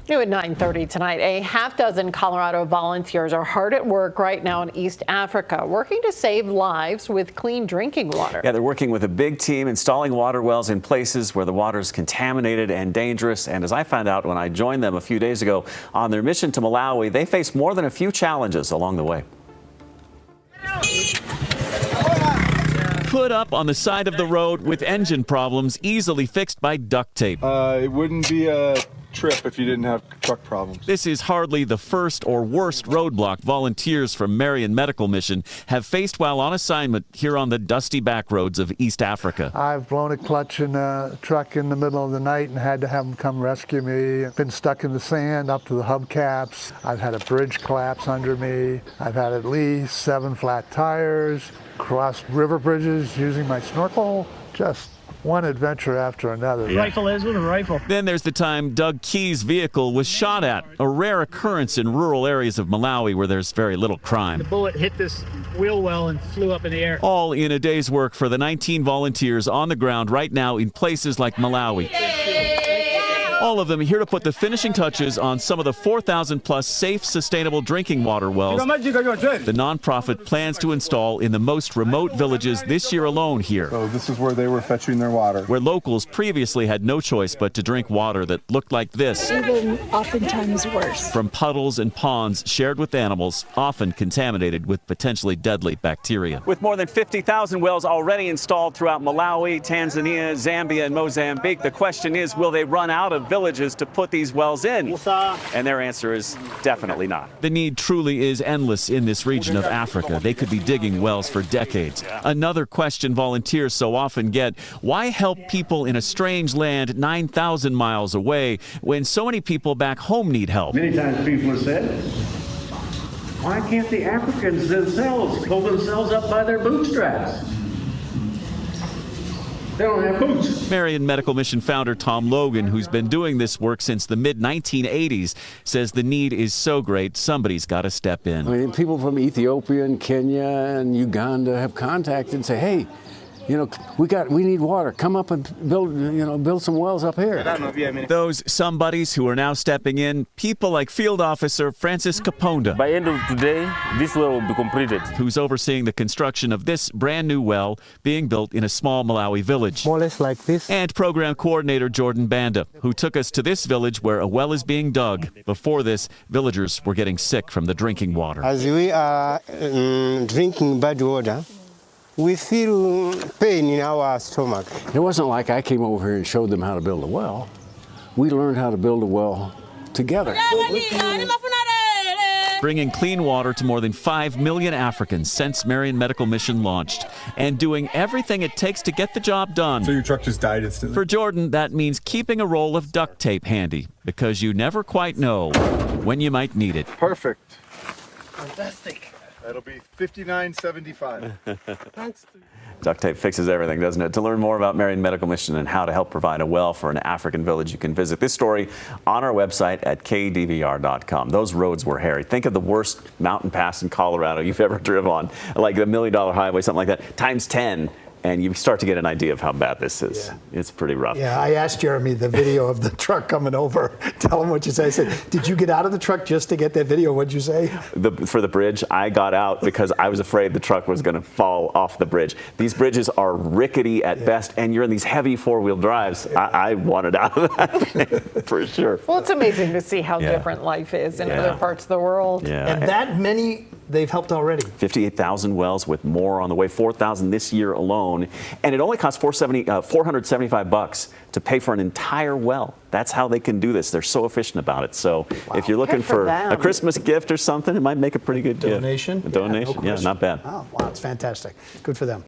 New at 9:30 tonight, a half dozen Colorado volunteers are hard at work right now in East Africa, working to save lives with clean drinking water. Yeah, they're working with a big team installing water wells in places where the water is contaminated and dangerous. And as I found out when I joined them a few days ago on their mission to Malawi, they face more than a few challenges along the way. Put up on the side of the road with engine problems easily fixed by duct tape. It wouldn't be a trip if you didn't have truck problems. This is hardly the first or worst roadblock volunteers from Marion Medical Mission have faced while on assignment here on the dusty back roads of East Africa. I've blown a clutch in a truck in the middle of the night and had to have them come rescue me. Been stuck in the sand up to the hubcaps. I've had a bridge collapse under me. I've had at least 7 flat tires, crossed river bridges using my snorkel. Just one adventure after another. Rifle is with a rifle. Then there's the time Doug Key's vehicle was shot at, a rare occurrence in rural areas of Malawi where there's very little crime. The bullet hit this wheel well and flew up in the air. All in a day's work for the 19 volunteers on the ground right now in places like Malawi. All of them here to put the finishing touches on some of the 4,000 plus safe, sustainable drinking water wells the nonprofit plans to install in the most remote villages this year alone here. So this is where they were fetching their water. Where locals previously had no choice but to drink water that looked like this. Even oftentimes worse. From puddles and ponds shared with animals, often contaminated with potentially deadly bacteria. With more than 50,000 wells already installed throughout Malawi, Tanzania, Zambia, and Mozambique, the question is, will they run out of villages to put these wells in? And their answer is definitely not. The need truly is endless in this region of Africa. They could be digging wells for decades. Another question volunteers so often get, why help people in a strange land 9,000 miles away when so many people back home need help? Many times people have said, why can't the Africans themselves pull themselves up by their bootstraps? They don't have boots. Marion Medical Mission founder Tom Logan, who's been doing this work since the mid-1980s, says the need is so great, somebody's got to step in. I mean, people from Ethiopia and Kenya and Uganda have contacted and say, hey, you know, we need water. Come up and build some wells up here. Those somebodies who are now stepping in, people like Field Officer Francis Kaponda. By end of today, this well will be completed. Who's overseeing the construction of this brand new well being built in a small Malawi village. More or less like this. And program coordinator Jordan Banda, who took us to this village where a well is being dug. Before this, villagers were getting sick from the drinking water. As we are drinking bad water, we feel pain in our stomach. It wasn't like I came over here and showed them how to build a well. We learned how to build a well together. Bringing clean water to more than 5 million Africans since Marion Medical Mission launched, and doing everything it takes to get the job done. So your truck just died instantly? For Jordan, that means keeping a roll of duct tape handy, because you never quite know when you might need it. Perfect. Fantastic. That'll be $59.75. Thanks. Duct tape fixes everything, doesn't it? To learn more about Marion Medical Mission and how to help provide a well for an African village, you can visit this story on our website at kdvr.com. Those roads were hairy. Think of the worst mountain pass in Colorado you've ever driven on, like the $1 Million Highway, something like that, times 10. And you start to get an idea of how bad this is. Yeah. It's pretty rough. Yeah, I asked Jeremy the video of the truck coming over. Tell him what you say. I said, did you get out of the truck just to get that video? What'd you say? For the bridge, I got out because I was afraid the truck was going to fall off the bridge. These bridges are rickety at best, and you're in these heavy four-wheel drives. Yeah. I wanted out of that for sure. Well, it's amazing to see how different life is in other parts of the world. Yeah. And that many they've helped already. 58,000 wells with more on the way, 4,000 this year alone. And it only costs $475 to pay for an entire well. That's how they can do this. They're so efficient about it. So if you're looking for a Christmas gift or something, it might make a pretty good donation. Gift. A donation, yeah, not bad. Oh, wow, it's fantastic. Good for them.